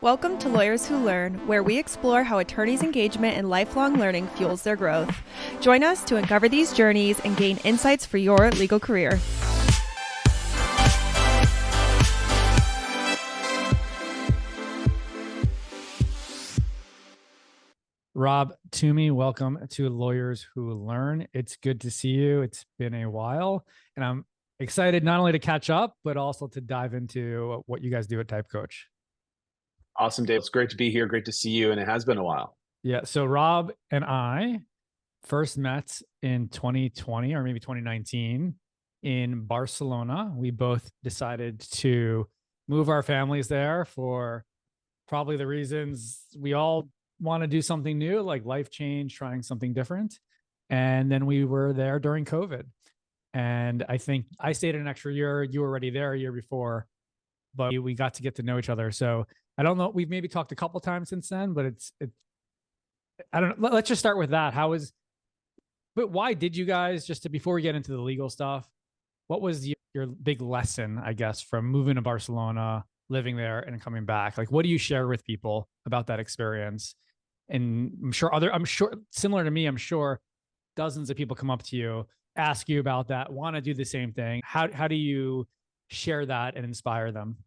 Welcome to Lawyers Who Learn, where we explore how attorneys' engagement and lifelong learning fuels their growth. Join us to uncover these journeys and gain insights for your legal career. Rob Toomey, welcome to Lawyers Who Learn. It's good to see you. It's been a while, and I'm excited not only to catch up, but also to dive into what you guys do at TypeCoach. Awesome, Dave. It's great to be here. Great to see you. And it has been a while. Yeah. So Rob and I first met in 2020 or maybe 2019 in Barcelona. We both decided to move our families there for probably the reasons we all want to do something new, like life change, trying something different. And then we were there during COVID. And I think I stayed an extra year. You were already there a year before, but we got to get to know each other. So I don't know. We've maybe talked a couple times since then, but I don't know. Let's just start with that. But why did you guys, before we get into the legal stuff, what was your big lesson, I guess, from moving to Barcelona, living there and coming back? Like, what do you share with people about that experience? And I'm sure similar to me, I'm sure dozens of people come up to you, ask you about that, want to do the same thing. How do you share that and inspire them?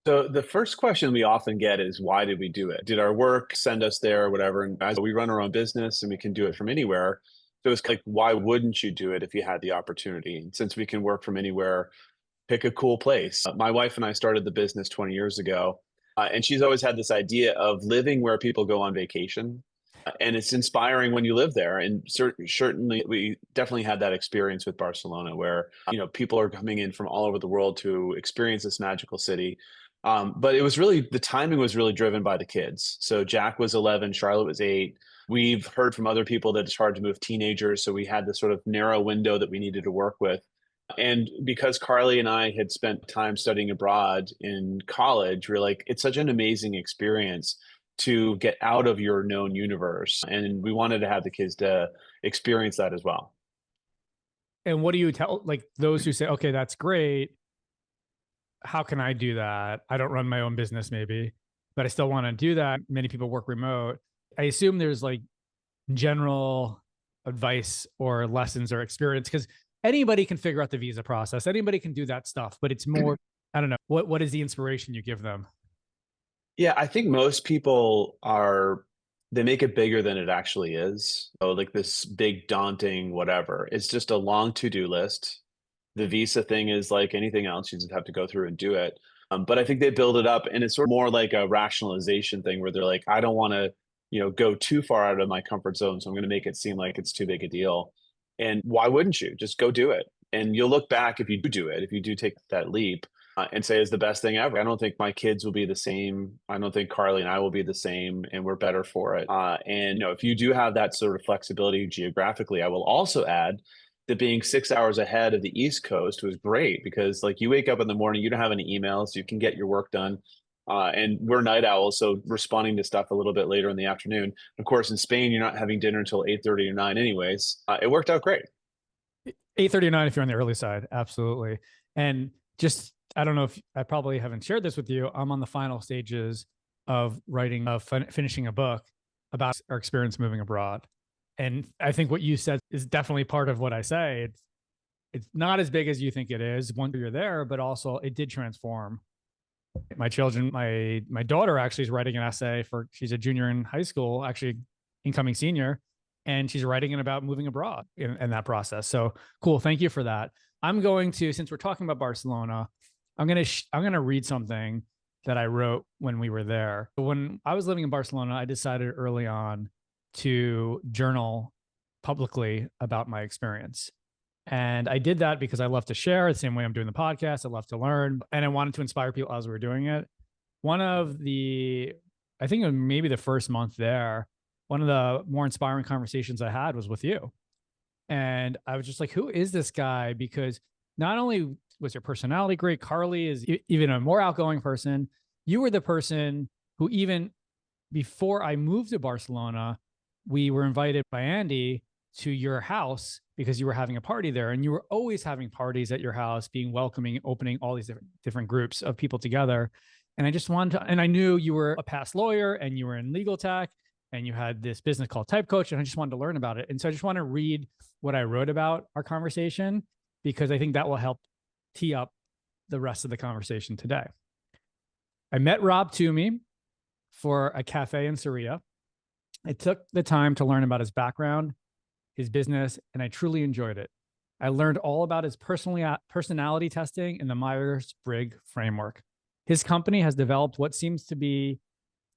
So the first question we often get is, why did we do it? Did our work send us there or whatever? And as we run our own business and we can do it from anywhere. So it's like, why wouldn't you do it if you had the opportunity? And since we can work from anywhere, pick a cool place. My wife and I started the business 20 years ago. And she's always had this idea of living where people go on vacation. And it's inspiring when you live there. And certainly, we definitely had that experience with Barcelona where, people are coming in from all over the world to experience this magical city. But the timing was really driven by the kids. So Jack was 11, Charlotte was 8. We've heard from other people that it's hard to move teenagers. So we had this sort of narrow window that we needed to work with. And because Carly and I had spent time studying abroad in college, we're like, it's such an amazing experience to get out of your known universe. And we wanted to have the kids to experience that as well. And what do you tell like those who say, okay, that's great. How can I do that? I don't run my own business maybe, but I still want to do that. Many people work remote. I assume there's like general advice or lessons or experience, because anybody can figure out the visa process. Anybody can do that stuff, but it's more, I don't know, what is the inspiration you give them? Yeah, I think most people they make it bigger than it actually is. So like this big daunting whatever. It's just a long to-do list. The visa thing is like anything else. You just have to go through and do it. But I think they build it up, and it's sort of more like a rationalization thing where they're like, I don't want to, go too far out of my comfort zone. So I'm going to make it seem like it's too big a deal. And why wouldn't you just go do it? And you'll look back if you do it, if you do take that leap and say it's the best thing ever. I don't think my kids will be the same. I don't think Carly and I will be the same, and we're better for it. And if you do have that sort of flexibility geographically, I will also add that being 6 hours ahead of the East Coast was great because like you wake up in the morning, you don't have any emails, you can get your work done. And we're night owls, so responding to stuff a little bit later in the afternoon. Of course, in Spain, you're not having dinner until 8:30 or 9 anyways. It worked out great. 8:39 if you're on the early side. Absolutely. And just, I don't know if I probably haven't shared this with you. I'm on the final stages of finishing a book about our experience moving abroad. And I think what you said is definitely part of what I say. It's not as big as you think it is once you're there, but also it did transform my children. My daughter actually is writing an essay she's a junior in high school, actually incoming senior, and she's writing it about moving abroad in that process. So cool. Thank you for that. Since we're talking about Barcelona, I'm going to read something that I wrote when we were there. When I was living in Barcelona, I decided early on to journal publicly about my experience. And I did that because I love to share the same way I'm doing the podcast. I love to learn, and I wanted to inspire people as we were doing it. I think it was maybe the first month there, one of the more inspiring conversations I had was with you. And I was just like, who is this guy? Because not only was your personality great, Carly is even a more outgoing person. You were the person who, even before I moved to Barcelona, we were invited by Andy to your house because you were having a party there, and you were always having parties at your house, being welcoming, opening all these different groups of people together. And I just wanted to, and I knew you were a past lawyer and you were in legal tech and you had this business called TypeCoach, and I just wanted to learn about it. And so I just want to read what I wrote about our conversation, because I think that will help tee up the rest of the conversation today. I met Rob Toomey for a cafe in Saria. I took the time to learn about his background, his business, and I truly enjoyed it. I learned all about his personality testing in the Myers-Briggs framework. His company has developed what seems to be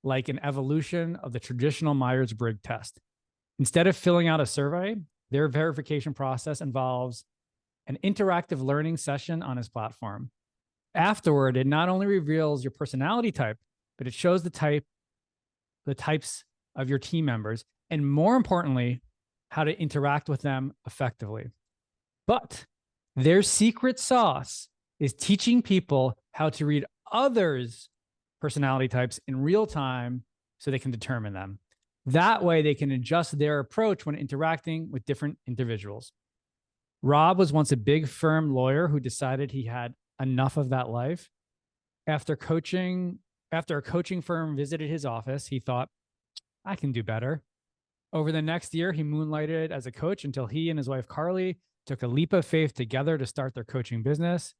like an evolution of the traditional Myers-Briggs test. Instead of filling out a survey, their verification process involves an interactive learning session on his platform. Afterward, it not only reveals your personality type, but it shows the types of your team members, and more importantly, how to interact with them effectively. But their secret sauce is teaching people how to read others' personality types in real time so they can determine them. That way, they can adjust their approach when interacting with different individuals. Rob was once a big firm lawyer who decided he had enough of that life. After a coaching firm visited his office, he thought, I can do better. Over the next year, he moonlighted as a coach until he and his wife, Carly, took a leap of faith together to start their coaching business.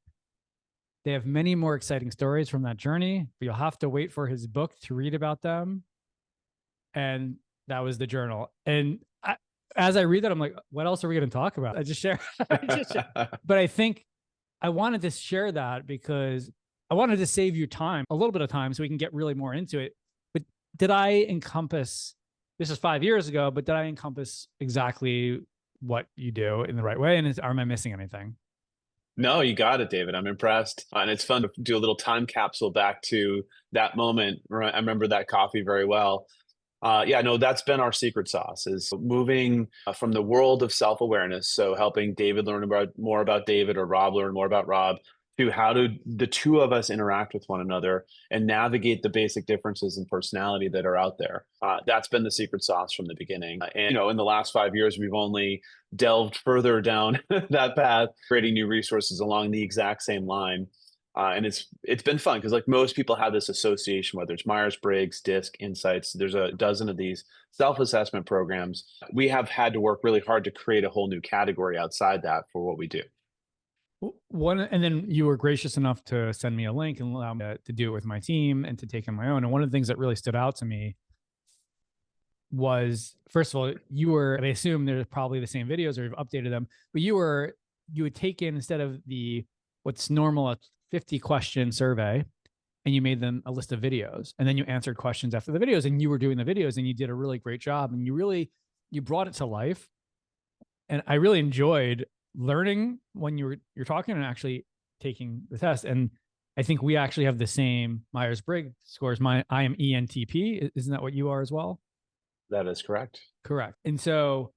They have many more exciting stories from that journey, but you'll have to wait for his book to read about them. And that was the journal. And as I read that, I'm like, what else are we going to talk about? I just share. But I think I wanted to share that because I wanted to save you time, a little bit of time, so we can get really more into it. But did I encompass, this is 5 years ago, but did I encompass exactly what you do in the right way? And am I missing anything? No, you got it, David. I'm impressed. And it's fun to do a little time capsule back to that moment. I remember that coffee very well. Yeah, no, that's been our secret sauce, is moving from the world of self-awareness. So helping David learn more about David, or Rob learn more about Rob, to how do the two of us interact with one another and navigate the basic differences in personality that are out there. That's been the secret sauce from the beginning. And, in the last 5 years, we've only delved further down that path, creating new resources along the exact same line. And it's been fun because, like, most people have this association, whether it's Myers-Briggs, DISC, Insights. There's a dozen of these self-assessment programs. We have had to work really hard to create a whole new category outside that for what we do. And then you were gracious enough to send me a link and allow me to do it with my team and to take on my own. And one of the things that really stood out to me was, first of all, and I assume they're probably the same videos or you've updated them, but you would take in, instead of what's normal, a 50 question survey, and you made them a list of videos, and then you answered questions after the videos, and you were doing the videos, and you did a really great job, and you brought it to life. And I really enjoyed learning when you're talking and actually taking the test. And I think we actually have the same Myers-Briggs scores. I am ENTP. Isn't that what you are as well? That is correct. Correct. And so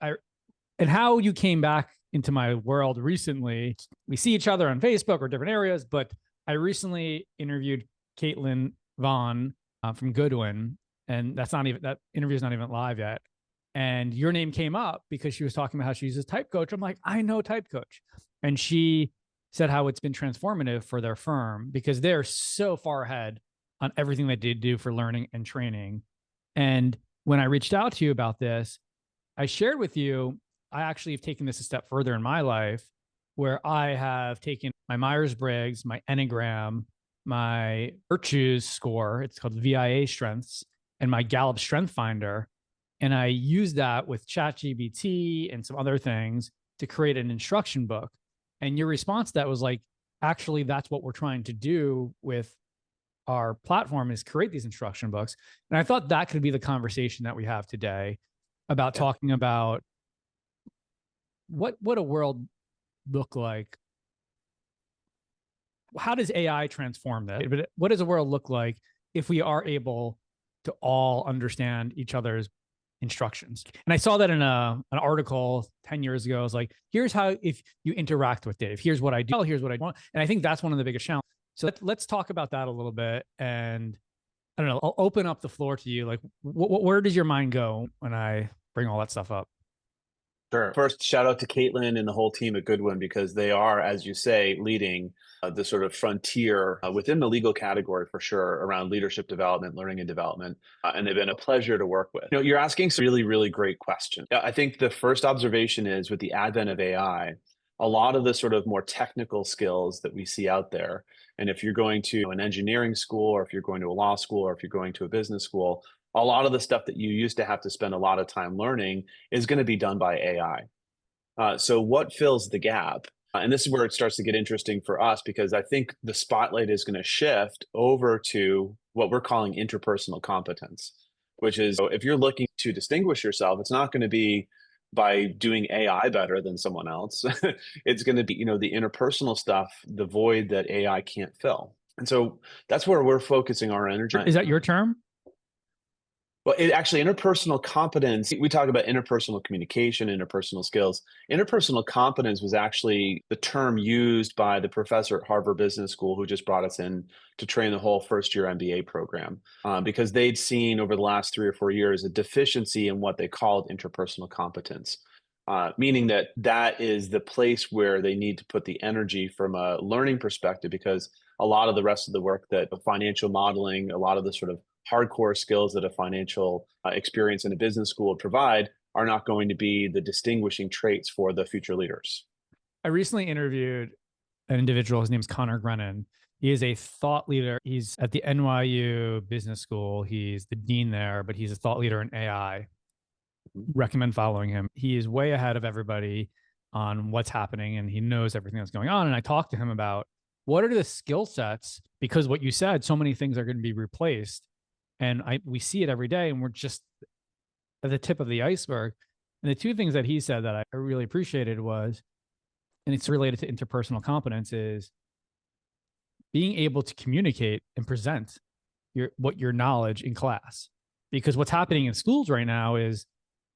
and how you came back into my world recently, we see each other on Facebook or different areas, but I recently interviewed Caitlin Vaughn from Goodwin, and that interview is not even live yet. And your name came up because she was talking about how she uses TypeCoach. I'm like, I know TypeCoach. And she said how it's been transformative for their firm because they're so far ahead on everything that they do for learning and training. And when I reached out to you about this, I shared with you, I actually have taken this a step further in my life, where I have taken my Myers-Briggs, my Enneagram, my virtues score, it's called VIA strengths, and my Gallup Strength Finder. And I use that with ChatGPT and some other things to create an instruction book. And your response to that was like, actually, that's what we're trying to do with our platform, is create these instruction books. And I thought that could be the conversation that we have today about talking about what a world look like. How does AI transform that? But what does a world look like if we are able to all understand each other's instructions? And I saw that in an article 10 years ago. I was like, here's how, if you interact with Dave, here's what I do, here's what I want. And I think that's one of the biggest challenges. So let's talk about that a little bit. And I don't know, I'll open up the floor to you. Like, where does your mind go when I bring all that stuff up? Sure. First, shout out to Caitlin and the whole team at Goodwin, because they are, as you say, leading the sort of frontier within the legal category for sure around leadership development, learning and development. And they've been a pleasure to work with. You're asking some really, really great questions. I think the first observation is, with the advent of AI, a lot of the sort of more technical skills that we see out there, and if you're going to an engineering school, or if you're going to a law school, or if you're going to a business school, a lot of the stuff that you used to have to spend a lot of time learning is going to be done by AI. So what fills the gap? And this is where it starts to get interesting for us, because I think the spotlight is going to shift over to what we're calling interpersonal competence, which is, if you're looking to distinguish yourself, it's not going to be by doing AI better than someone else. It's going to be, the interpersonal stuff, the void that AI can't fill. And so that's where we're focusing our energy. Is that your term? Well, interpersonal competence, we talk about interpersonal communication, interpersonal skills. Interpersonal competence was actually the term used by the professor at Harvard Business School who just brought us in to train the whole first-year MBA program, because they'd seen over the last 3 or 4 years a deficiency in what they called interpersonal competence, meaning that is the place where they need to put the energy from a learning perspective, because a lot of the rest of the work that financial modeling, a lot of the sort of hardcore skills that a financial experience in a business school would provide are not going to be the distinguishing traits for the future leaders. I recently interviewed an individual. His name's Connor Grennan. He is a thought leader. He's at the NYU Business School. He's the dean there, but he's a thought leader in AI. Recommend following him. He is way ahead of everybody on what's happening, and he knows everything that's going on. And I talked to him about what are the skill sets, because what you said, so many things are going to be replaced. And we see it every day, and we're just at the tip of the iceberg. And the two things that he said that I really appreciated was, and it's related to interpersonal competence, is being able to communicate and present your knowledge in class. Because what's happening in schools right now is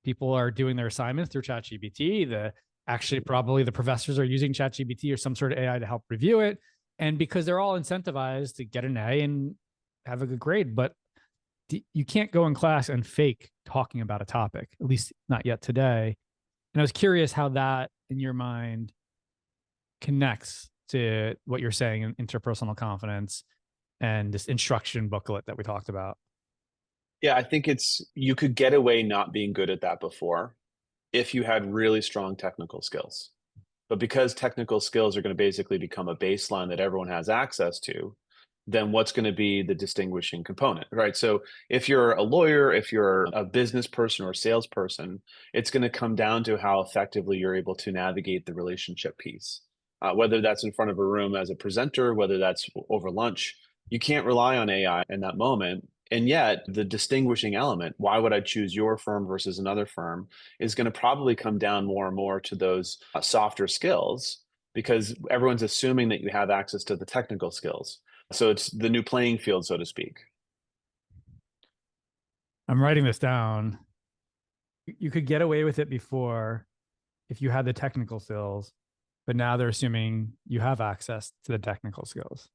people are doing their assignments through ChatGPT. Actually, probably the professors are using ChatGPT or some sort of AI to help review it. And because they're all incentivized to get an A and have a good grade, but you can't go in class and fake talking about a topic, at least not yet today. And I was curious how that, in your mind, connects to what you're saying in interpersonal confidence and this instruction booklet that we talked about. Yeah, I think you could get away not being good at that before if you had really strong technical skills. But because technical skills are going to basically become a baseline that everyone has access to, then what's going to be the distinguishing component, right? So if you're a lawyer, if you're a business person or a salesperson, it's going to come down to how effectively you're able to navigate the relationship piece. Whether that's in front of a room as a presenter, whether that's over lunch, you can't rely on AI in that moment. And yet the distinguishing element, why would I choose your firm versus another firm, is going to probably come down more and more to those softer skills, because everyone's assuming that you have access to the technical skills. So it's the new playing field, so to speak. I'm writing this down. You could get away with it before if you had the technical skills, but now they're assuming you have access to the technical skills.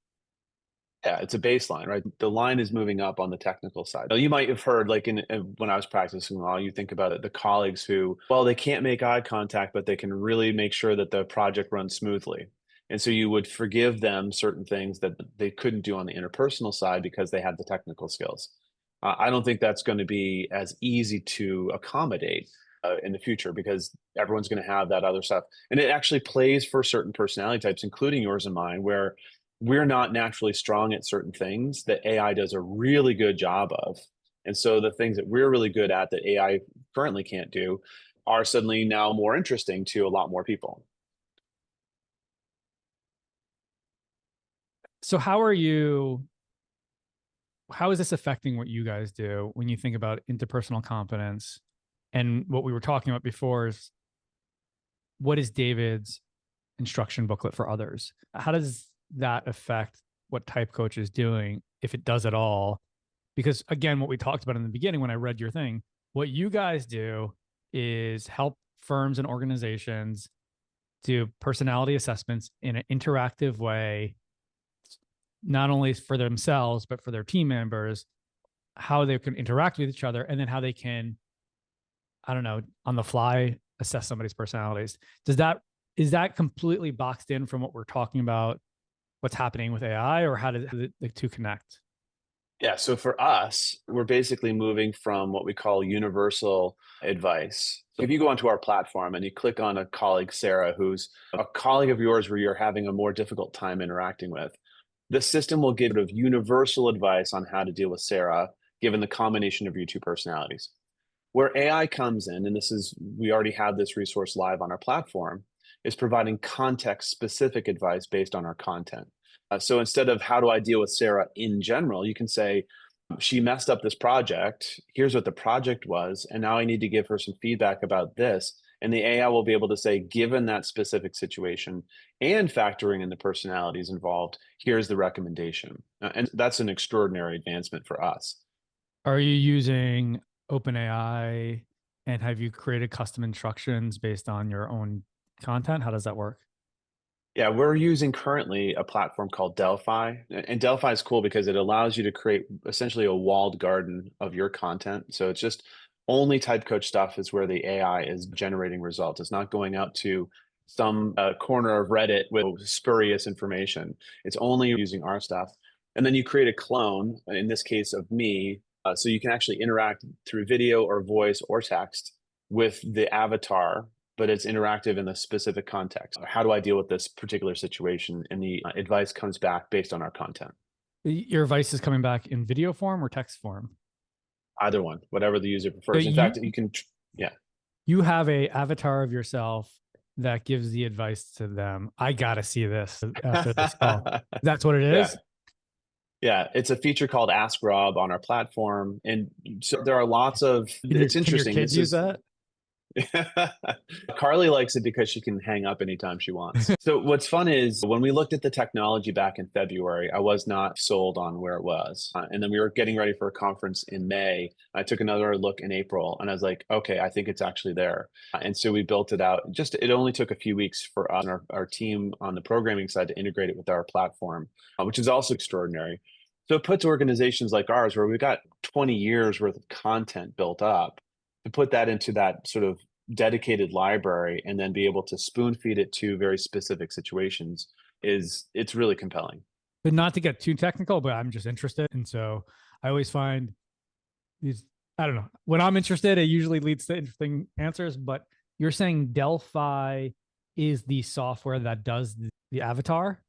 Yeah, it's a baseline, right? The line is moving up on the technical side. You might have heard, like when I was practicing law, you think about it, the colleagues who, well, they can't make eye contact, but they can really make sure that the project runs smoothly. And so you would forgive them certain things that they couldn't do on the interpersonal side because they had the technical skills. I don't think that's going to be as easy to accommodate in the future, because everyone's going to have that other stuff. And it actually plays for certain personality types, including yours and mine, where we're not naturally strong at certain things that AI does a really good job of. And so the things that we're really good at that AI currently can't do are suddenly now more interesting to a lot more people. So how is this affecting what you guys do when you think about interpersonal competence? And what we were talking about before is, what is David's instruction booklet for others? How does that affect what TypeCoach is doing, if it does at all? Because again, what we talked about in the beginning when I read your thing, what you guys do is help firms and organizations do personality assessments in an interactive way, not only for themselves, but for their team members, how they can interact with each other, and then how they can, I don't know, on the fly assess somebody's personalities. Is that completely boxed in from what we're talking about, what's happening with AI, or how do the two connect? Yeah. So for us, we're basically moving from what we call universal advice. So if you go onto our platform and you click on a colleague, Sarah, who's a colleague of yours where you're having a more difficult time interacting with, the system will give sort of universal advice on how to deal with Sarah, given the combination of your two personalities. Where AI comes in, and we already have this resource live on our platform, is providing context specific advice based on our content. So instead of how do I deal with Sarah in general, you can say, she messed up this project. Here's what the project was. And now I need to give her some feedback about this. And the AI will be able to say, given that specific situation and factoring in the personalities involved, here's the recommendation. And that's an extraordinary advancement for us. Are you using OpenAI, and have you created custom instructions based on your own content? How does that work? Yeah, we're using currently a platform called Delphi. And Delphi is cool because it allows you to create essentially a walled garden of your content. So it's just only TypeCoach stuff is where the AI is generating results. It's not going out to some corner of Reddit with spurious information. It's only using our stuff. And then you create a clone, in this case of me, so you can actually interact through video or voice or text with the avatar, but it's interactive in the specific context. How do I deal with this particular situation? And the advice comes back based on our content. Your advice is coming back in video form or text form? Either one, whatever the user prefers. So In fact, you can, yeah. You have a avatar of yourself that gives the advice to them. I got to see this after this call. That's what it is? Yeah. Yeah, it's a feature called Ask Rob on our platform. And so there are lots of, it's interesting. Can your kids use that? Carly likes it because she can hang up anytime she wants. So what's fun is when we looked at the technology back in February, I was not sold on where it was. And then we were getting ready for a conference in May. I took another look in April and I was like, okay, I think it's actually there. And so we built it out. It only took a few weeks for us and our team on the programming side to integrate it with our platform, which is also extraordinary. So it puts organizations like ours where we've got 20 years worth of content built up, to put that into that sort of dedicated library and then be able to spoon feed it to very specific situations it's really compelling. But not to get too technical, but I'm just interested. And so I always find these, I don't know, when I'm interested, it usually leads to interesting answers, but you're saying Delphi is the software that does the avatar?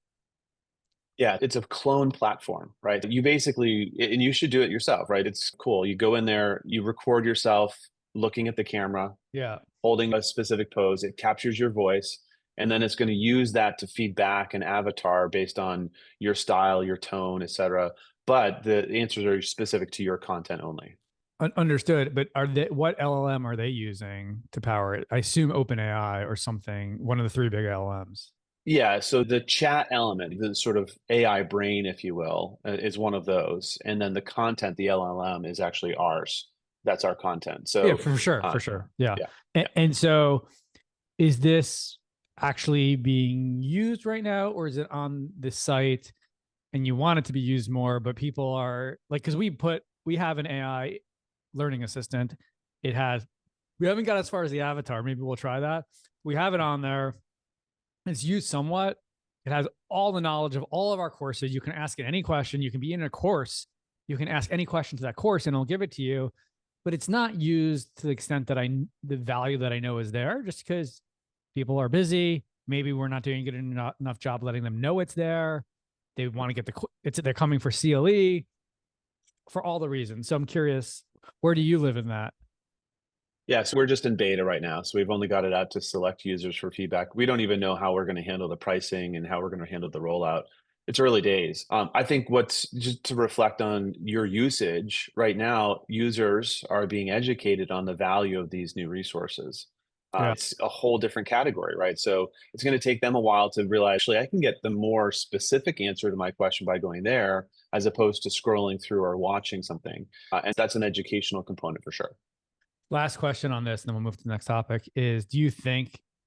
Yeah, it's a clone platform, right? You basically, and you should do it yourself, right? It's cool. You go in there, you record yourself looking at the camera, Yeah, holding a specific pose. It captures your voice, and then it's going to use that to feed back an avatar based on your style, your tone, etc. But the answers are specific to your content only. understood. But what LLM are they using to power it? I assume OpenAI or something, one of the three big LLMs. Yeah, so the chat element, the sort of AI brain, if you will, is one of those. And then the content, the LLM, is actually ours. That's our content. So Yeah, for sure. Yeah. Yeah. And so is this actually being used right now, or is it on the site and you want it to be used more, but people are like, because we have an AI learning assistant. We haven't got as far as the avatar. Maybe we'll try that. We have it on there. It's used somewhat. It has all the knowledge of all of our courses. You can ask it any question. You can be in a course. You can ask any question to that course and it'll give it to you. But it's not used to the extent that the value that I know is there, just because people are busy. Maybe we're not doing a good enough job letting them know it's there. They want to get they're coming for CLE for all the reasons. So I'm curious, where do you live in that? Yeah, so we're just in beta right now. So we've only got it out to select users for feedback. We don't even know how we're going to handle the pricing and how we're going to handle the rollout. It's early days. I think what's just to reflect on your usage right now, users are being educated on the value of these new resources. Yeah. It's a whole different category, right? So it's going to take them a while to realize, actually, I can get the more specific answer to my question by going there, as opposed to scrolling through or watching something. And that's an educational component for sure. Last question on this, and then we'll move to the next topic is,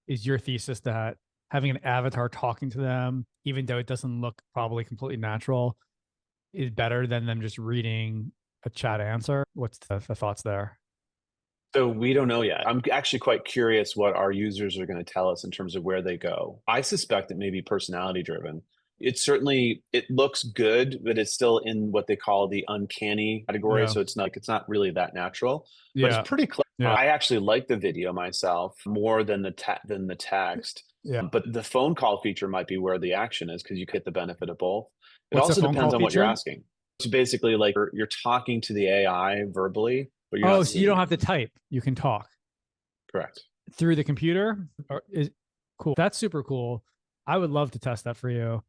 is your thesis that having an avatar talking to them, even though it doesn't look probably completely natural, is better than them just reading a chat answer? What's the thoughts there? So we don't know yet. I'm actually quite curious what our users are going to tell us in terms of where they go. I suspect it may be personality driven. It looks good, but it's still in what they call the uncanny category. Yeah. So it's not really that natural, but Yeah. it's pretty clear. Yeah. I actually like the video myself more than the text. Yeah. But the phone call feature might be where the action is because you get the benefit of both. It What's the also phone depends call on what you're feature? asking. So basically, like you're talking to the AI verbally, but you're Oh, not so you don't seeing have to type. You can talk it. Correct. through the computer. Cool. That's super cool. I would love to test that for you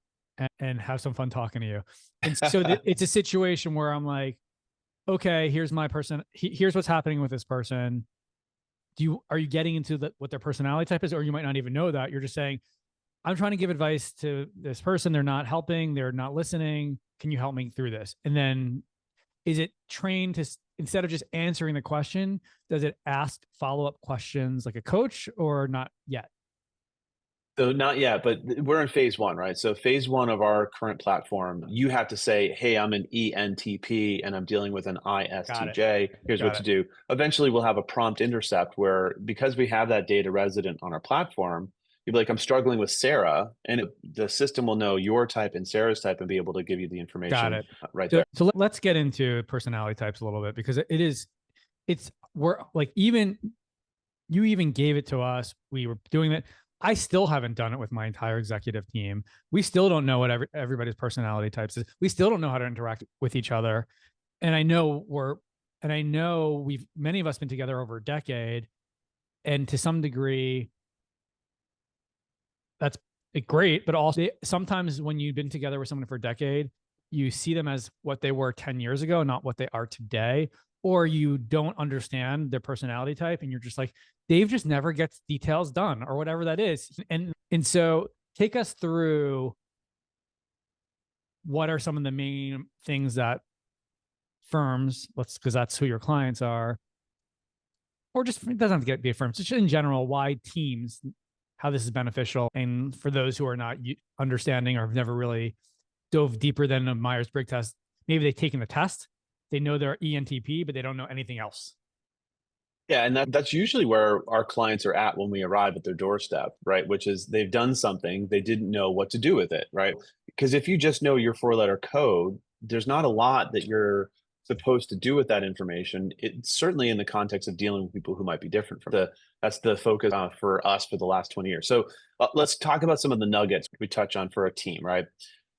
and have some fun talking to you. And so it's a situation where I'm like, okay, here's my person. Here's what's happening with this person. Are you getting into what their personality type is, or you might not even know that. You're just saying, I'm trying to give advice to this person. They're not helping. They're not listening. Can you help me through this? And then is it trained to, instead of just answering the question, does it ask follow-up questions like a coach, or not yet? So not yet, but we're in phase one, right? So phase one of our current platform, you have to say, hey, I'm an ENTP and I'm dealing with an ISTJ. Here's what to do. Eventually we'll have a prompt intercept where, because we have that data resident on our platform, you'd be like, I'm struggling with Sarah, and the system will know your type and Sarah's type and be able to give you the information right there. So let's get into personality types a little bit, because we're like, you even gave it to us. We were doing it. I still haven't done it with my entire executive team. We still don't know what everybody's personality types is. We still don't know how to interact with each other. And I know many of us been together over a decade, and to some degree that's great, but also sometimes when you've been together with someone for a decade, you see them as what they were 10 years ago, not what they are today, or you don't understand their personality type and you're just like, Dave just never gets details done, or whatever that is. And so take us through, what are some of the main things that firms, because that's who your clients are, or just, it doesn't have to be firms, just in general, why teams, how this is beneficial. And for those who are not understanding or have never really dove deeper than a Myers-Briggs test, maybe they've taken the test, they know they're ENTP, but they don't know anything else. Yeah, and that's usually where our clients are at when we arrive at their doorstep, right? Which is they've done something, they didn't know what to do with it, right? Because if you just know your 4-letter code, there's not a lot that you're supposed to do with that information. It's certainly in the context of dealing with people who might be different from that's the focus for us for the last 20 years. So let's talk about some of the nuggets we touch on for a team, right?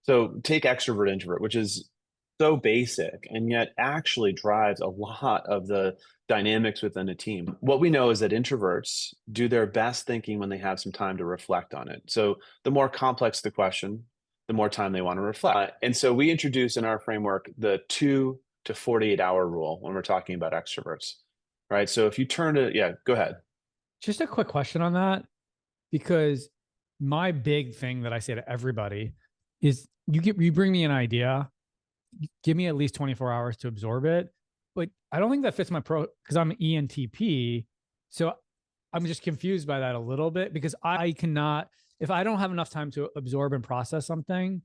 So take extrovert, introvert, which is so basic and yet actually drives a lot of the dynamics within a team. What we know is that introverts do their best thinking when they have some time to reflect on it. So the more complex the question, the more time they want to reflect. And so we introduce in our framework the 2 to 48-hour rule when we're talking about extroverts, right? So if you go ahead. Just a quick question on that, because my big thing that I say to everybody is you bring me an idea, give me at least 24 hours to absorb it. But I don't think that fits my because I'm an ENTP. So I'm just confused by that a little bit, because I cannot, if I don't have enough time to absorb and process something,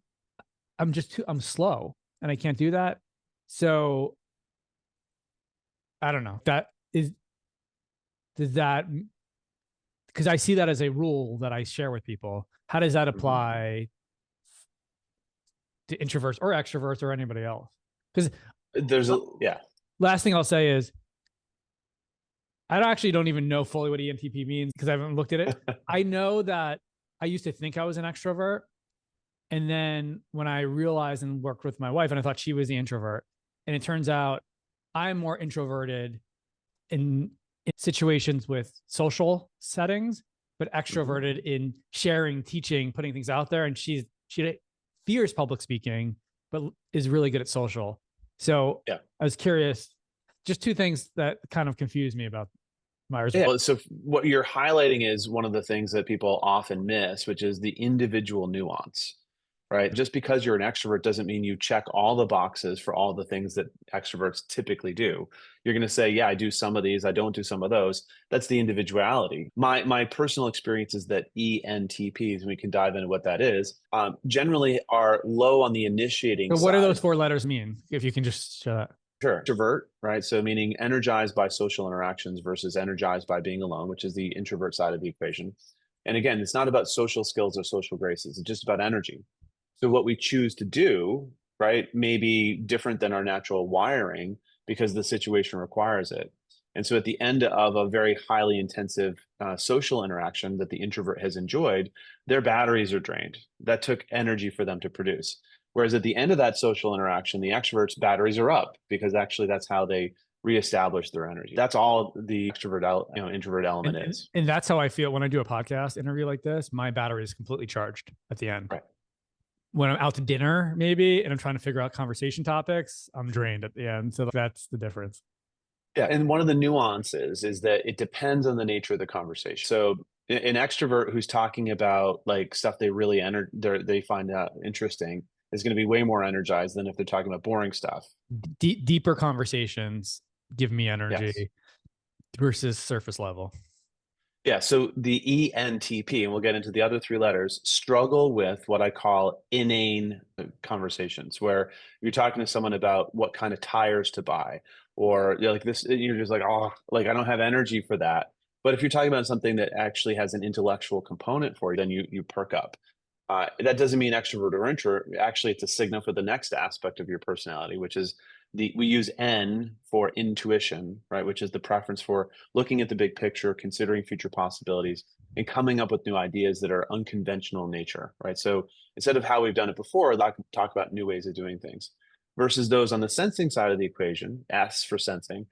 I'm slow and I can't do that. So I don't know. Because I see that as a rule that I share with people. How does that apply to introverts or extroverts or anybody else? Because last thing I'll say is, I actually don't even know fully what ENTP means because I haven't looked at it. I know that I used to think I was an extrovert. And then when I realized and worked with my wife, and I thought she was the introvert, and it turns out I'm more introverted in situations with social settings, but extroverted in sharing, teaching, putting things out there. And she fears public speaking, but is really good at social. So I was curious, just two things that kind of confused me about Myers. Yeah. So what you're highlighting is one of the things that people often miss, which is the individual nuance, right? Just because you're an extrovert doesn't mean you check all the boxes for all the things that extroverts typically do. You're going to say, yeah, I do some of these, I don't do some of those. That's the individuality. My personal experience is that ENTPs, and we can dive into what that is, generally are low on the initiating So what side. do those 4 letters mean? If you can just show that. Sure. Introvert, right? So meaning energized by social interactions versus energized by being alone, which is the introvert side of the equation. And again, it's not about social skills or social graces. It's just about energy. So what we choose to do, right, may be different than our natural wiring because the situation requires it. And so at the end of a very highly intensive social interaction that the introvert has enjoyed, their batteries are drained. That took energy for them to produce. Whereas at the end of that social interaction, the extrovert's batteries are up because actually that's how they reestablish their energy. That's all the introvert element is. And that's how I feel when I do a podcast interview like this. My battery is completely charged at the end. Right. When I'm out to dinner, maybe, and I'm trying to figure out conversation topics, I'm drained at the end. So that's the difference. Yeah. And one of the nuances is that it depends on the nature of the conversation. So an extrovert who's talking about like stuff they really they find out interesting is going to be way more energized than if they're talking about boring stuff. Deeper conversations give me energy Yes. versus surface level. Yeah. So the ENTP, and we'll get into the other three letters, struggle with what I call inane conversations, where you're talking to someone about what kind of tires to buy, or you're like this, you're just like, oh, like I don't have energy for that. But if you're talking about something that actually has an intellectual component for you, then you perk up. That doesn't mean extrovert or introvert. Actually, it's a signal for the next aspect of your personality, which is we use N for intuition, right? Which is the preference for looking at the big picture, considering future possibilities, and coming up with new ideas that are unconventional in nature, right? So instead of how we've done it before, like talk about new ways of doing things, versus those on the sensing side of the equation, S for sensing,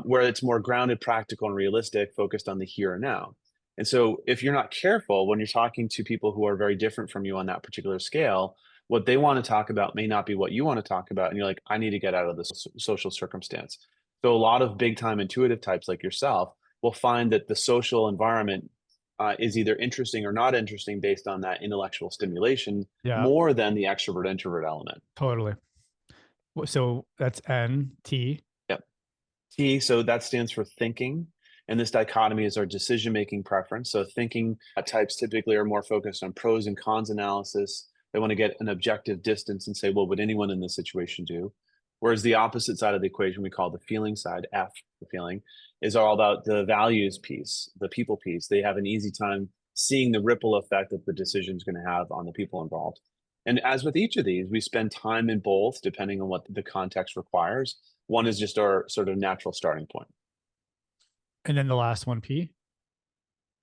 where it's more grounded, practical, and realistic, focused on the here and now. And so if you're not careful when you're talking to people who are very different from you on that particular scale, what they want to talk about may not be what you want to talk about. And you're like, I need to get out of this social circumstance. So a lot of big time intuitive types like yourself will find that the social environment is either interesting or not interesting based on that intellectual stimulation more than the extrovert introvert element. Totally. So that's N, T. Yep. T, so that stands for thinking. And this dichotomy is our decision-making preference. So thinking types typically are more focused on pros and cons analysis. They want to get an objective distance and say, well, would anyone in this situation do? Whereas the opposite side of the equation, we call the feeling side, F, the feeling, is all about the values piece, the people piece. They have an easy time seeing the ripple effect that the decision is going to have on the people involved. And as with each of these, we spend time in both depending on what the context requires. One is just our sort of natural starting point. And then the last one, P.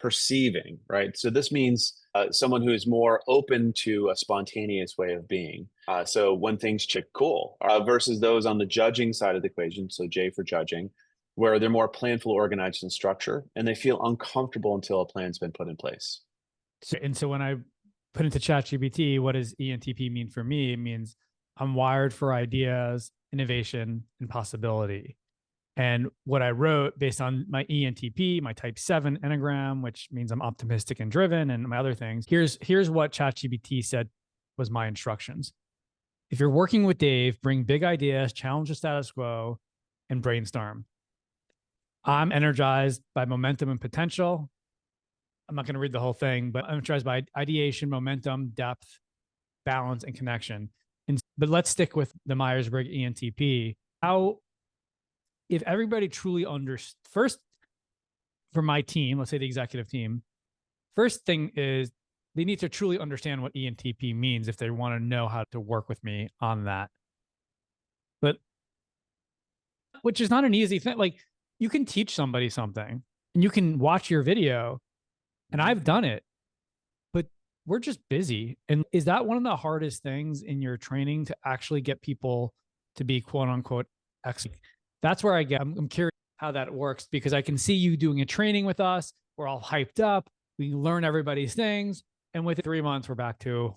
Perceiving, right? So this means someone who is more open to a spontaneous way of being. So when things check cool, versus those on the judging side of the equation. So J for judging, where they're more planful, organized, and structure, and they feel uncomfortable until a plan's been put in place. So when I put into ChatGPT, what does ENTP mean for me? It means I'm wired for ideas, innovation, and possibility. And what I wrote based on my ENTP, my type 7 Enneagram, which means I'm optimistic and driven, and my other things, here's what ChatGPT said was my instructions. If you're working with Dave, bring big ideas, challenge the status quo, and brainstorm. I'm energized by momentum and potential. I'm not going to read the whole thing, but I'm energized by ideation, momentum, depth, balance, and connection. But let's stick with the Myers-Briggs ENTP. If everybody truly first, for my team, let's say the executive team, first thing is they need to truly understand what ENTP means if they want to know how to work with me on that. But which is not an easy thing. Like you can teach somebody something and you can watch your video, and I've done it, but we're just busy. And is that one of the hardest things in your training to actually get people to be quote unquote excellent? That's where I'm curious how that works, because I can see you doing a training with us. We're all hyped up. We learn everybody's things. And within 3 months, we're back to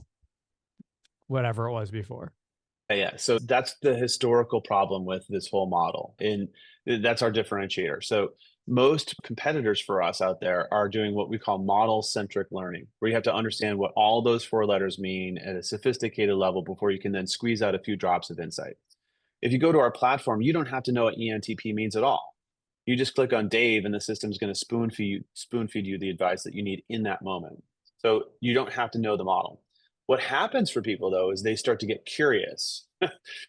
whatever it was before. Yeah. So that's the historical problem with this whole model. And that's our differentiator. So most competitors for us out there are doing what we call model-centric learning, where you have to understand what all those four letters mean at a sophisticated level before you can then squeeze out a few drops of insight. If you go to our platform, you don't have to know what ENTP means at all. You just click on Dave and the system's going to spoon feed you the advice that you need in that moment. So you don't have to know the model. What happens for people though, is they start to get curious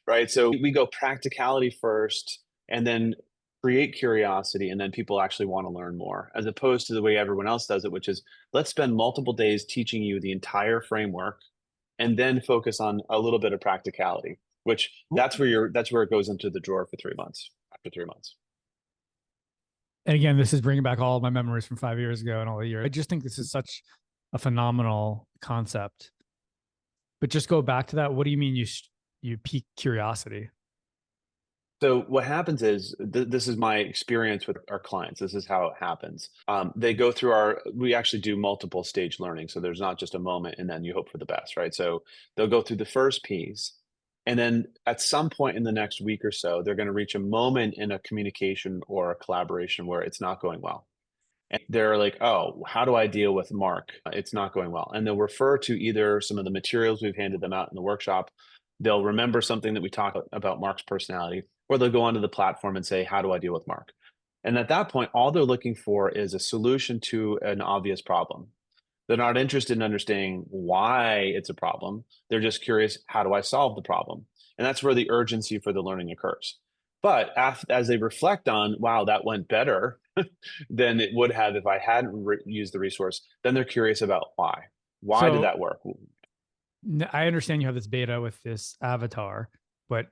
right? So we go practicality first and then create curiosity, and then people actually want to learn more, as opposed to the way everyone else does it, which is let's spend multiple days teaching you the entire framework and then focus on a little bit of practicality, which that's where it goes into the drawer for 3 months, after 3 months. And again, this is bringing back all of my memories from 5 years ago and all the years. I just think this is such a phenomenal concept. But just go back to that. What do you mean you pique curiosity? So what happens is, this is my experience with our clients. This is how it happens. They go through we actually do multiple stage learning. So there's not just a moment and then you hope for the best, right? So they'll go through the first piece. And then at some point in the next week or so, they're going to reach a moment in a communication or a collaboration where it's not going well. And they're like, oh, how do I deal with Mark? It's not going well. And they'll refer to either some of the materials we've handed them out in the workshop. They'll remember something that we talked about Mark's personality, or they'll go onto the platform and say, how do I deal with Mark? And at that point, all they're looking for is a solution to an obvious problem. They're not interested in understanding why it's a problem. They're just curious, how do I solve the problem? And that's where the urgency for the learning occurs. But as they reflect on, wow, that went better than it would have if I hadn't used the resource, then they're curious about why. Why did that work? I understand you have this beta with this avatar, but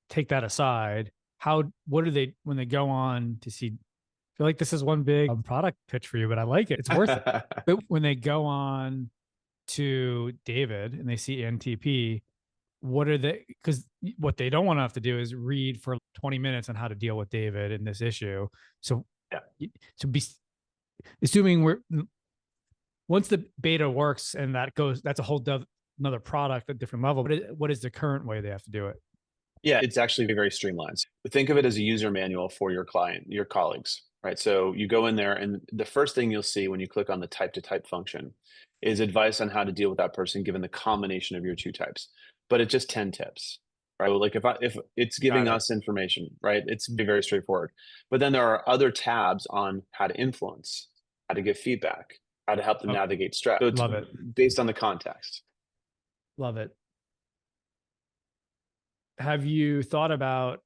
take that aside. What do they, when they go on to see, I feel like this is one big product pitch for you, but I like it. It's worth it. But when they go on to David and they see ENTP, what are they, because what they don't want to have to do is read for 20 minutes on how to deal with David in this issue. So, assuming once the beta works and that's a whole another product at a different level, but what is the current way they have to do it? Yeah, it's actually very streamlined. Think of it as a user manual for your client, your colleagues, right? So you go in there, and the first thing you'll see when you click on the type to type function is advice on how to deal with that person given the combination of your two types. But it's just 10 tips, right? Like if it's giving us information, right? It's very straightforward. But then there are other tabs on how to influence, how to give feedback, how to help them navigate stress. So it's Love it. based on the context. Love it. Have you thought about,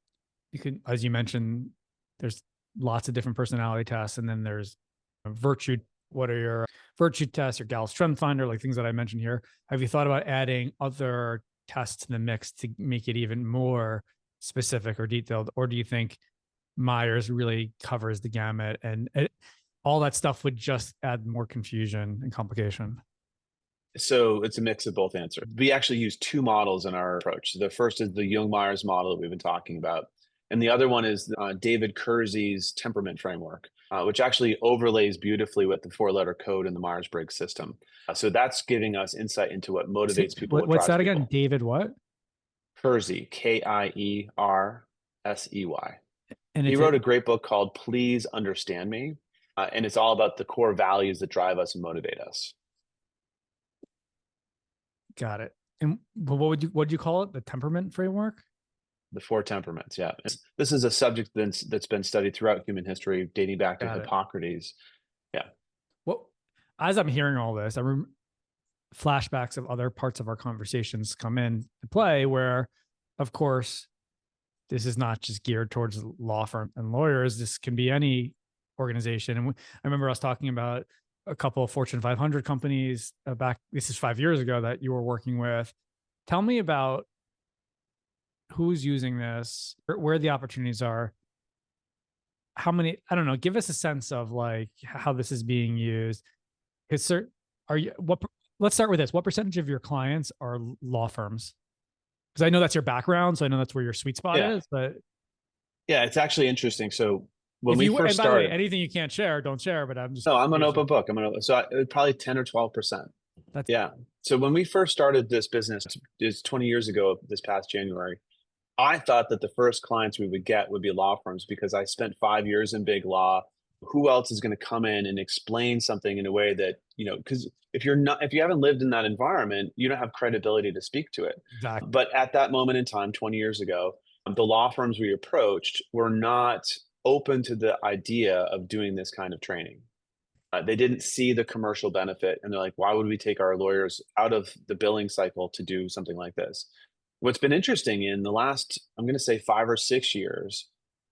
as you mentioned, there's lots of different personality tests, and then there's virtue. What are your virtue tests, your Gallup Strength Finder, like things that I mentioned here? Have you thought about adding other tests to the mix to make it even more specific or detailed? Or do you think Myers really covers the gamut and all that stuff would just add more confusion and complication? So it's a mix of both answers. We actually use two models in our approach. The first is the Jung-Myers model that we've been talking about. And the other one is David Kersey's temperament framework, which actually overlays beautifully with the 4-letter code in the Myers-Briggs system. So that's giving us insight into what motivates people. What's that again? David what? Kersey, Kiersey. And he he wrote a great book called Please Understand Me. And it's all about the core values that drive us and motivate us. Got it. And what would you call it? The temperament framework? The 4 temperaments. Yeah. This is a subject that's been studied throughout human history, dating back to Hippocrates. Yeah. Well, as I'm hearing all this, I remember flashbacks of other parts of our conversations come in to play where, of course, this is not just geared towards law firm and lawyers. This can be any organization. And I remember us talking about a couple of Fortune 500 companies this is 5 years ago, that you were working with. Tell me about who's using this, where the opportunities are, how many, I don't know, give us a sense of like how this is being used. Let's start with this. What percentage of your clients are law firms? Because I know that's your background, so I know that's where your sweet spot is, but yeah, it's actually interesting. So when we first started, by the way, anything you can't share, don't share. But I'm an open book. So probably 10 or 12%. So when we first started this business, it's 20 years ago, this past January, I thought that the first clients we would get would be law firms, because I spent 5 years in BigLaw. Who else is going to come in and explain something in a way that, because if you haven't lived in that environment, you don't have credibility to speak to it. Exactly. But at that moment in time, 20 years ago, the law firms we approached were not open to the idea of doing this kind of training. They didn't see the commercial benefit, and they're like, why would we take our lawyers out of the billing cycle to do something like this? What's been interesting in the last, I'm going to say 5 or 6 years,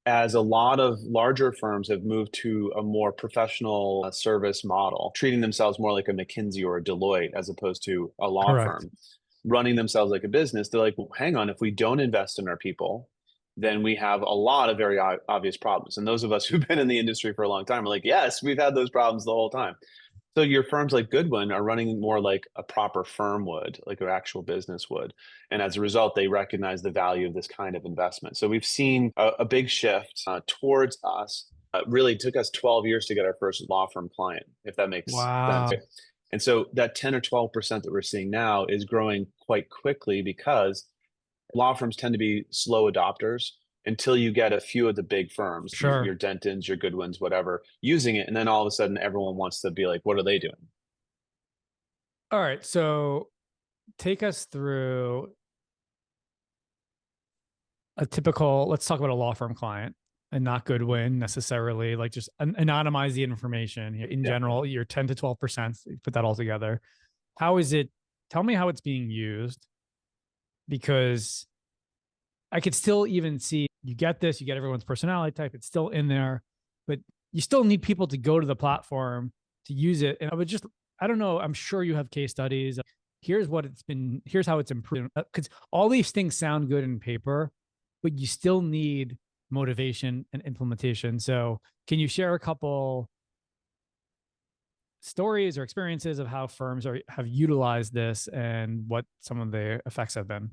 as a lot of larger firms have moved to a more professional service model, treating themselves more like a McKinsey or a Deloitte as opposed to a law Correct. firm, running themselves like a business. They're like, well, hang on, if we don't invest in our people, then we have a lot of very obvious problems. And those of us who've been in the industry for a long time are like, yes, we've had those problems the whole time. So your firms like Goodwin are running more like a proper firm would, like an actual business would. And as a result, they recognize the value of this kind of investment. So we've seen a big shift towards us. It really took us 12 years to get our first law firm client, if that makes sense. Wow. And so that 10 or 12% that we're seeing now is growing quite quickly because law firms tend to be slow adopters until you get a few of the big firms, Sure. your Dentons, your Goodwins, whatever, using it. And then all of a sudden, everyone wants to be like, what are they doing? All right. So take us through a typical, let's talk about a law firm client and not Goodwin necessarily, like just anonymize the information in general, you're 10 to 12%, put that all together. How is it? Tell me how it's being used, because I could still even see you get this, you get everyone's personality type, it's still in there, but you still need people to go to the platform to use it. And I don't know, I'm sure you have case studies. Here's how it's improved. Because all these things sound good in paper, but you still need motivation and implementation. So can you share a couple stories or experiences of how firms have utilized this and what some of the effects have been?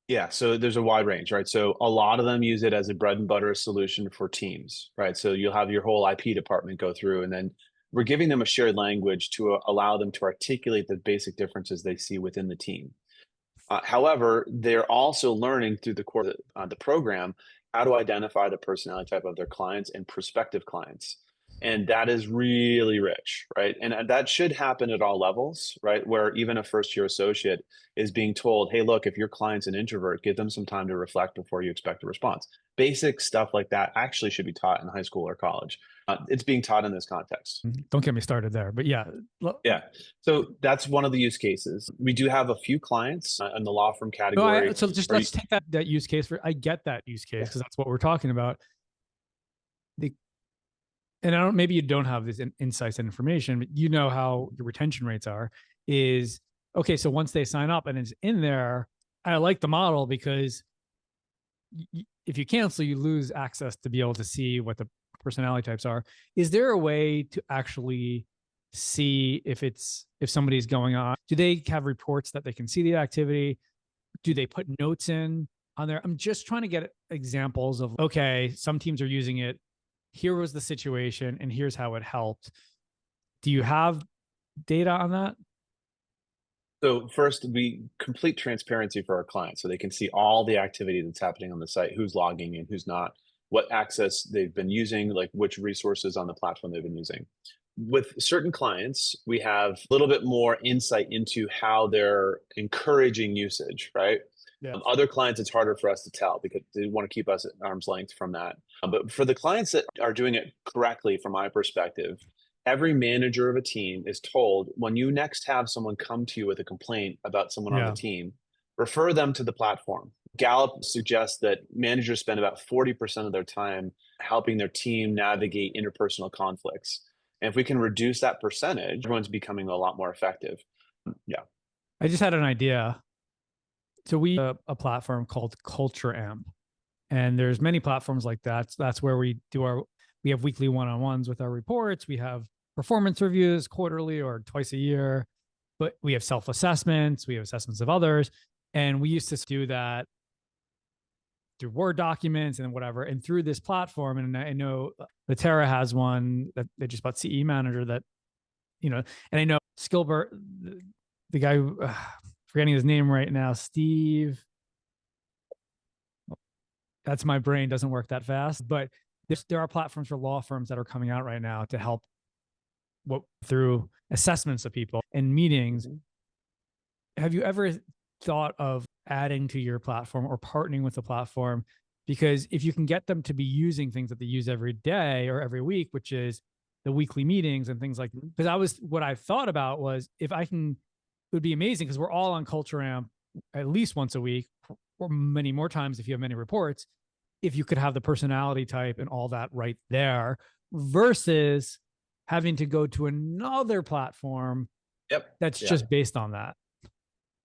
Yeah, so there's a wide range, right? So a lot of them use it as a bread and butter solution for teams, right? So you'll have your whole IP department go through, and then we're giving them a shared language to allow them to articulate the basic differences they see within the team. However, they're also learning through the course of the program how to identify the personality type of their clients and prospective clients. And that is really rich, right? And that should happen at all levels, right? Where even a first year associate is being told, hey, look, if your client's an introvert, give them some time to reflect before you expect a response. Basic stuff like that actually should be taught in high school or college. It's being taught in this context. Don't get me started there, but yeah. Yeah. So that's one of the use cases. We do have a few clients in the law firm category. No, so just let's take that use case. I get that use case because that's what we're talking about. And maybe you don't have this insights and information, but you know how your retention rates are. Is okay. So once they sign up and it's in there, I like the model because if you cancel, you lose access to be able to see what the personality types are. Is there a way to actually see if somebody's going on? Do they have reports that they can see the activity? Do they put notes in on there? I'm just trying to get examples of, okay, some teams are using it. Here was the situation and here's how it helped. Do you have data on that? So first, we complete transparency for our clients so they can see all the activity that's happening on the site, who's logging in, who's not, what access they've been using, like which resources on the platform they've been using. With certain clients, we have a little bit more insight into how they're encouraging usage, right? Yeah. Other clients, it's harder for us to tell because they want to keep us at arm's length from that. But for the clients that are doing it correctly, from my perspective, every manager of a team is told when you next have someone come to you with a complaint about someone on the team, refer them to the platform. Gallup suggests that managers spend about 40% of their time helping their team navigate interpersonal conflicts. And if we can reduce that percentage, everyone's becoming a lot more effective. Yeah. I just had an idea. So we have a platform called Culture Amp, and there's many platforms like that. So that's where we have weekly one-on-ones with our reports. We have performance reviews quarterly or twice a year, but we have self-assessments. We have assessments of others. And we used to do that through Word documents and whatever, and through this platform. And I know Latera has one that they just bought, CE Manager, that, and I know Skilbert, the guy who, forgetting his name right now, Steve. That's my brain doesn't work that fast, but there are platforms for law firms that are coming out right now to help through assessments of people and meetings. Have you ever thought of adding to your platform or partnering with the platform? Because if you can get them to be using things that they use every day or every week, which is the weekly meetings and things like, because what I thought about was, if I can, it would be amazing because we're all on Culture Amp at least once a week, or many more times if you have many reports, if you could have the personality type and all that right there, versus having to go to another platform that's just based on that.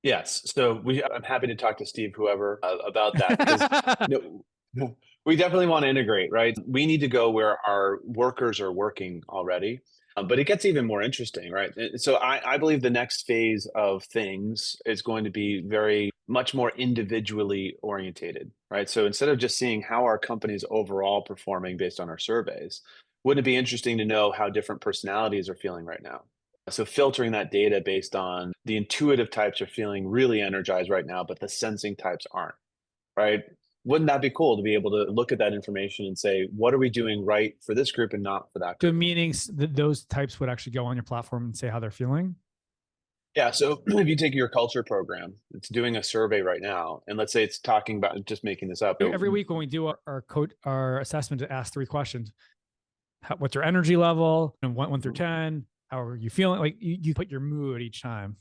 Yes. So I'm happy to talk to Steve, whoever, about that, because we definitely want to integrate, right? We need to go where our workers are working already. But it gets even more interesting, right? So I believe the next phase of things is going to be very much more individually orientated, right? So instead of just seeing how our company's overall performing based on our surveys, wouldn't it be interesting to know how different personalities are feeling right now? So filtering that data based on the intuitive types are feeling really energized right now, but the sensing types aren't, right? Wouldn't that be cool to be able to look at that information and say, what are we doing right for this group and not for that group? So meaning those types would actually go on your platform and say how they're feeling? Yeah. So if you take your culture program, it's doing a survey right now, and let's say it's talking about, just making this up. Every week when we do our assessment, to ask 3 questions: what's your energy level, and 1 through 10? How are you feeling? Like you put your mood each time.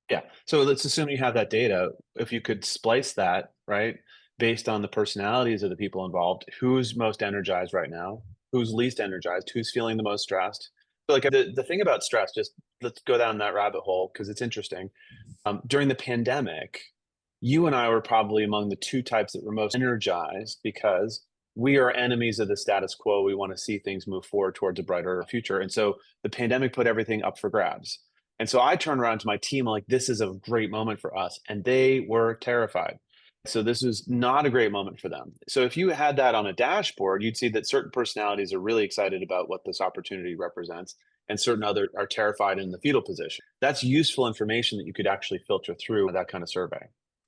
Yeah. So let's assume you have that data. If you could splice that, right, based on the personalities of the people involved, who's most energized right now, who's least energized, who's feeling the most stressed. So like the thing about stress, just let's go down that rabbit hole because it's interesting. During the pandemic, you and I were probably among the 2 types that were most energized because we are enemies of the status quo. We want to see things move forward towards a brighter future. And so the pandemic put everything up for grabs. And so I turned around to my team like, this is a great moment for us. And they were terrified. So this was not a great moment for them. So if you had that on a dashboard, you'd see that certain personalities are really excited about what this opportunity represents, and certain other are terrified in the fetal position. That's useful information that you could actually filter through that kind of survey.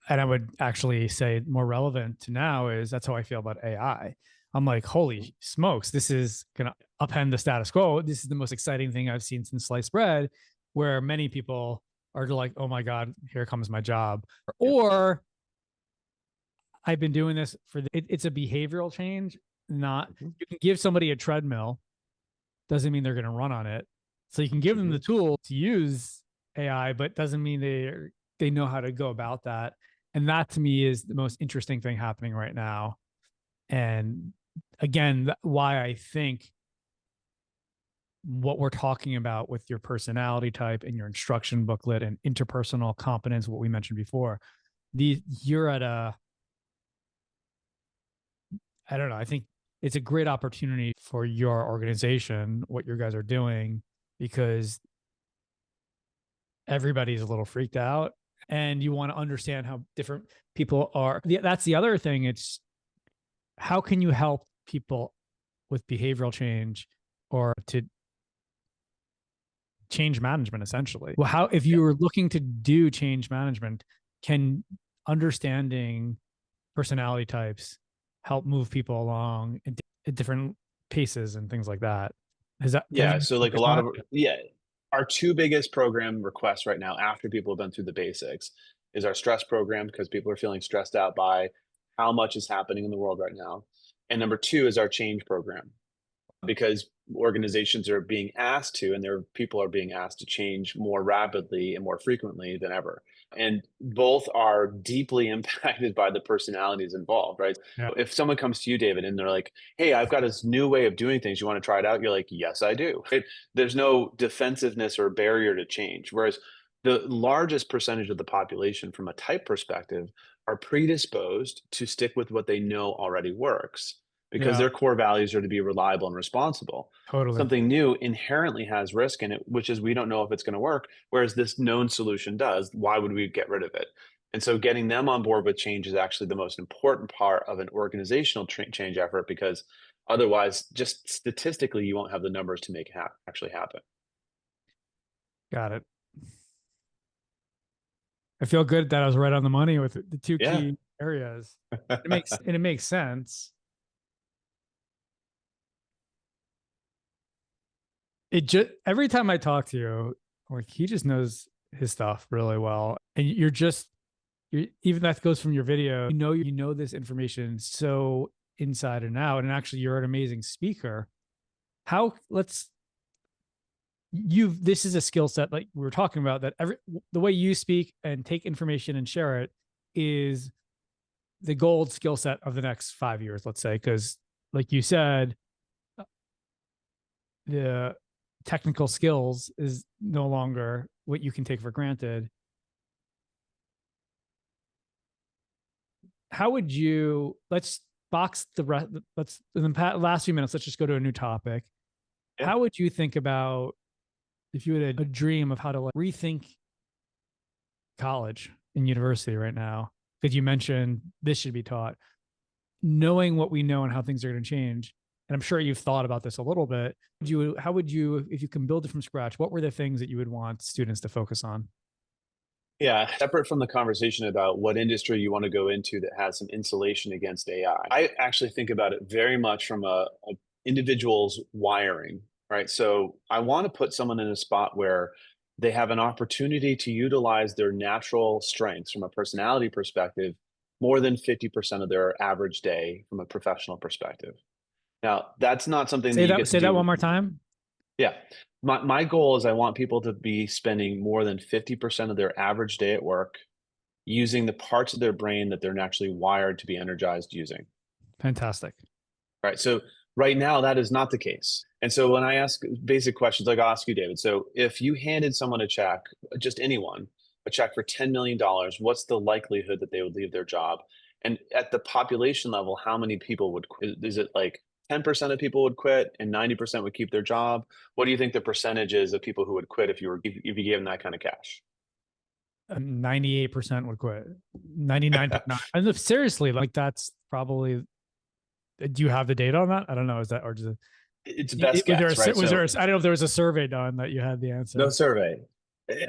And I would actually say more relevant to now is that's how I feel about AI. I'm like, holy smokes, this is going to upend the status quo. This is the most exciting thing I've seen since sliced bread, where many people are like, oh my God, here comes my job. Or I've been doing this it's a behavioral change. Not, you can give somebody a treadmill, doesn't mean they're going to run on it. So you can give them the tool to use AI, but doesn't mean they know how to go about that. And that to me is the most interesting thing happening right now. And again, why I think what we're talking about with your personality type and your instruction booklet and interpersonal competence, what we mentioned before, you're at I don't know, I think it's a great opportunity for your organization, what you guys are doing, because everybody's a little freaked out and you want to understand how different people are. That's the other thing. It's how can you help people with behavioral change or to change management, essentially? Well, if you were looking to do change management, can understanding personality types help move people along at different paces and things like that? So like a lot of, our 2 biggest program requests right now, after people have been through the basics, is our stress program, because people are feeling stressed out by how much is happening in the world right now. And number 2 is our change program, because organizations are being asked to, and their people are being asked to change more rapidly and more frequently than ever. And both are deeply impacted by the personalities involved, right? Yeah. If someone comes to you, David, and they're like, hey, I've got this new way of doing things, you want to try it out? You're like, yes, I do. There's no defensiveness or barrier to change. Whereas the largest percentage of the population from a type perspective are predisposed to stick with what they know already works, because their core values are to be reliable and responsible. Totally. Something new inherently has risk in it, which is we don't know if it's going to work, whereas this known solution does. Why would we get rid of it? And so getting them on board with change is actually the most important part of an organizational change effort, because otherwise, just statistically, you won't have the numbers to make it actually happen. Got it. I feel good that I was right on the money with the 2 key areas. It makes sense. It just, every time I talk to you, like, he just knows his stuff really well. And even that goes from your video, you know this information so inside and out. And actually you're an amazing speaker. this is a skill set like we were talking about, that the way you speak and take information and share it is the gold skill set of the next 5 years, let's say. Because like you said, the technical skills is no longer what you can take for granted. How would you, let's box the rest, let's, in the last few minutes, let's just go to a new topic. Yeah. How would you think about, if you had a dream of how to like rethink college and university right now, because you mentioned this should be taught, knowing what we know and how things are going to change. And I'm sure you've thought about this a little bit. How would you, if you can build it from scratch, what were the things that you would want students to focus on? Yeah, separate from the conversation about what industry you want to go into that has some insulation against AI, I actually think about it very much from a individual's wiring, right? So I want to put someone in a spot where they have an opportunity to utilize their natural strengths from a personality perspective more than 50% of their average day from a professional perspective. Now, that's not something say that one more time. Yeah. My goal is I want people to be spending more than 50% of their average day at work using the parts of their brain that they're naturally wired to be energized using. Fantastic. Right. So right now, that is not the case. And so when I ask basic questions, like I'll ask you, David, so if you handed someone a check, just anyone, a check for $10 million, what's the likelihood that they would leave their job? And at the population level, how many people would quit? Is it like 10% of people would quit and 90% would keep their job? What do you think the percentage is of people who would quit if you gave them that kind of cash? 98% would quit. 99.9. And seriously, like that's probably. Do you have the data on that? I don't know. Is that, or just it's best guess, right? Was there? I don't know if there was a survey done that you had the answer. No survey.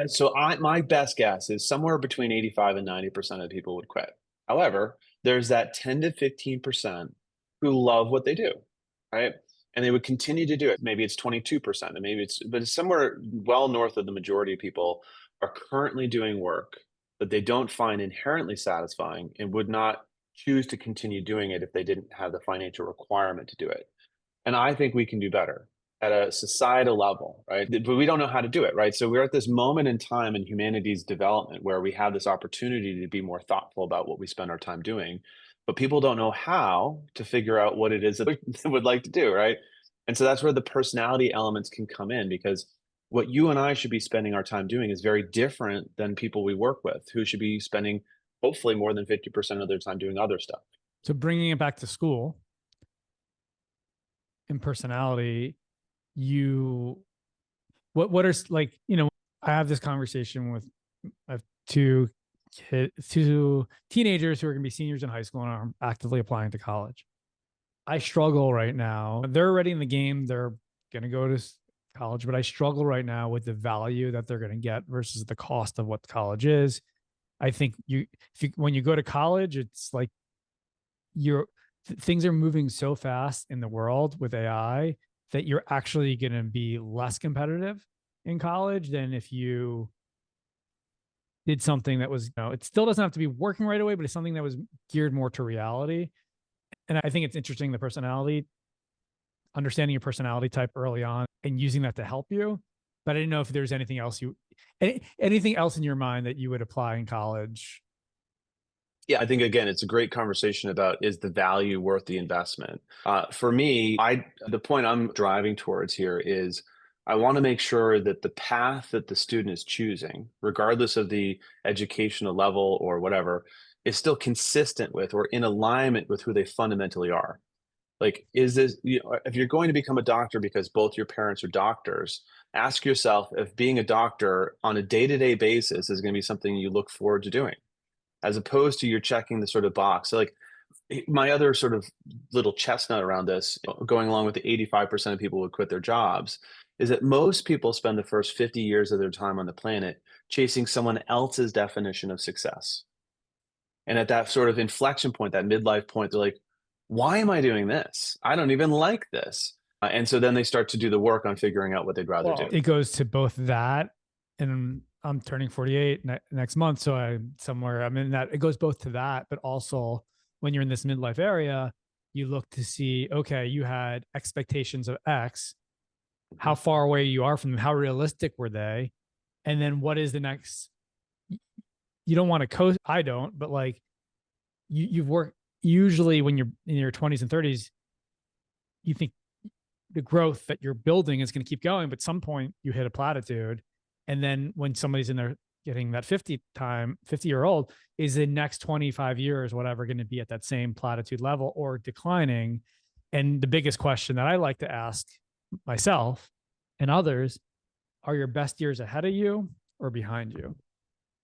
So my best guess is somewhere between 85 and 90% of people would quit. However, there's that 10 to 15% who love what they do, right? And they would continue to do it. Maybe it's 22%, and but it's somewhere well north of the majority of people are currently doing work that they don't find inherently satisfying and would not choose to continue doing it if they didn't have the financial requirement to do it. And I think we can do better at a societal level, right? But we don't know how to do it, right? So we're at this moment in time in humanity's development where we have this opportunity to be more thoughtful about what we spend our time doing, but people don't know how to figure out what it is that they would like to do, right? And so that's where the personality elements can come in, because what you and I should be spending our time doing is very different than people we work with, who should be spending hopefully more than 50% of their time doing other stuff. So bringing it back to school and personality, what are, like, I have this conversation with two teenagers who are going to be seniors in high school and are actively applying to college. I struggle right now. They're already in the game. They're going to go to college, but I struggle right now with the value that they're going to get versus the cost of what college is. I think when you go to college, it's like things are moving so fast in the world with AI that you're actually going to be less competitive in college than if you did something that was, it still doesn't have to be working right away, but it's something that was geared more to reality. And I think it's interesting, the personality, understanding your personality type early on and using that to help you. But I didn't know if there's anything else anything else in your mind that you would apply in college. Yeah, I think, again, it's a great conversation about, is the value worth the investment? For me, the point I'm driving towards here is I want to make sure that the path that the student is choosing, regardless of the educational level or whatever, is still consistent with or in alignment with who they fundamentally are. Like, is this, if you're going to become a doctor because both your parents are doctors, ask yourself if being a doctor on a day-to-day basis is going to be something you look forward to doing, as opposed to you're checking the sort of box. So, like, my other sort of little chestnut around this, going along with the 85% of people who quit their jobs, is that most people spend the first 50 years of their time on the planet chasing someone else's definition of success. And at that sort of inflection point, that midlife point, they're like, why am I doing this? I don't even like this. And so then they start to do the work on figuring out what they'd rather do. It goes to both that, and I'm turning 48 next month. So I'm in that. It goes both to that, but also when you're in this midlife area, you look to see, okay, you had expectations of X. how far away you are from them, how realistic were they? And then what is the next, you don't want to coast. I don't, but like you've worked, usually when you're in your 20s and 30s, you think the growth that you're building is going to keep going, but at some point you hit a platitude. And then when somebody's in there getting that 50-year-old, is the next 25 years, whatever, going to be at that same platitude level or declining? And the biggest question that I like to ask myself and others, are your best years ahead of you or behind you?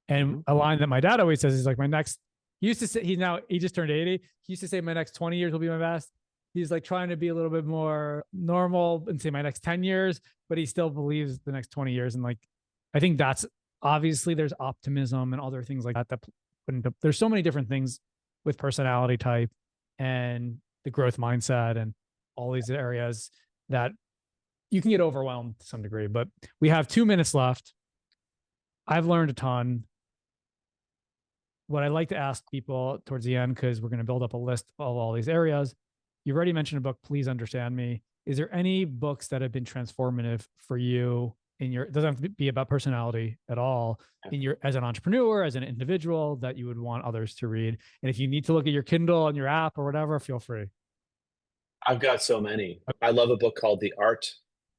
And a line that my dad always says is like, he used to say, he just turned 80. He used to say my next 20 years will be my best. He's like trying to be a little bit more normal and say my next 10 years, but he still believes the next 20 years. And like, I think that's obviously there's optimism and other things like that. There's so many different things with personality type and the growth mindset and all these areas that you can get overwhelmed to some degree, but we have 2 minutes left. I've learned a ton. What I like to ask people towards the end, because we're going to build up a list of all these areas. You've already mentioned a book, Please Understand Me. Is there any books that have been transformative for you in your, it doesn't have to be about personality at all, in your, as an entrepreneur, as an individual, that you would want others to read? And if you need to look at your Kindle and your app or whatever, feel free. I've got so many. I love a book called The Art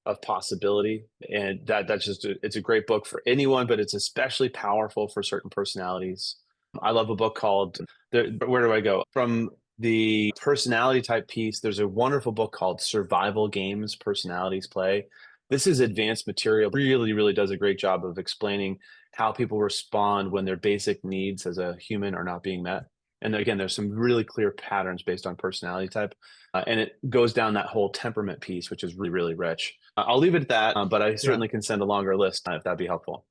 of Possibility. And that's just, it's a great book for anyone, but it's especially powerful for certain personalities. I love a book called, where do I go? From the personality type piece, there's a wonderful book called Survival Games Personalities Play. This is advanced material, really, really does a great job of explaining how people respond when their basic needs as a human are not being met. And again, there's some really clear patterns based on personality type. And it goes down that whole temperament piece, which is really, really rich. I'll leave it at that, but I certainly can send a longer list if that'd be helpful.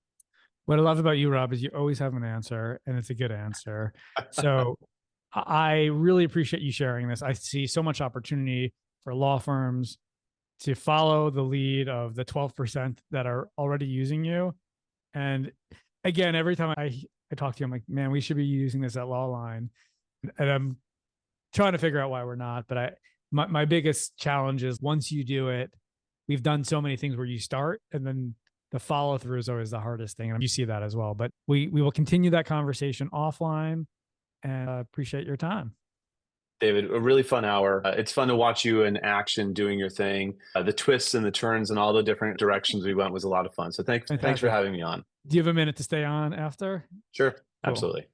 What I love about you, Rob, is you always have an answer, and it's a good answer. So I really appreciate you sharing this. I see so much opportunity for law firms to follow the lead of the 12% that are already using you. And again, every time I talk to you, I'm like, man, we should be using this at Lawline. And I'm trying to figure out why we're not. But my biggest challenge is once you do it, we've done so many things where you start and then the follow through is always the hardest thing. And you see that as well. But we will continue that conversation offline, and appreciate your time. David, a really fun hour. It's fun to watch you in action doing your thing. The twists and the turns and all the different directions we went was a lot of fun. So thanks for having me on. Do you have a minute to stay on after? Sure. Cool. Absolutely.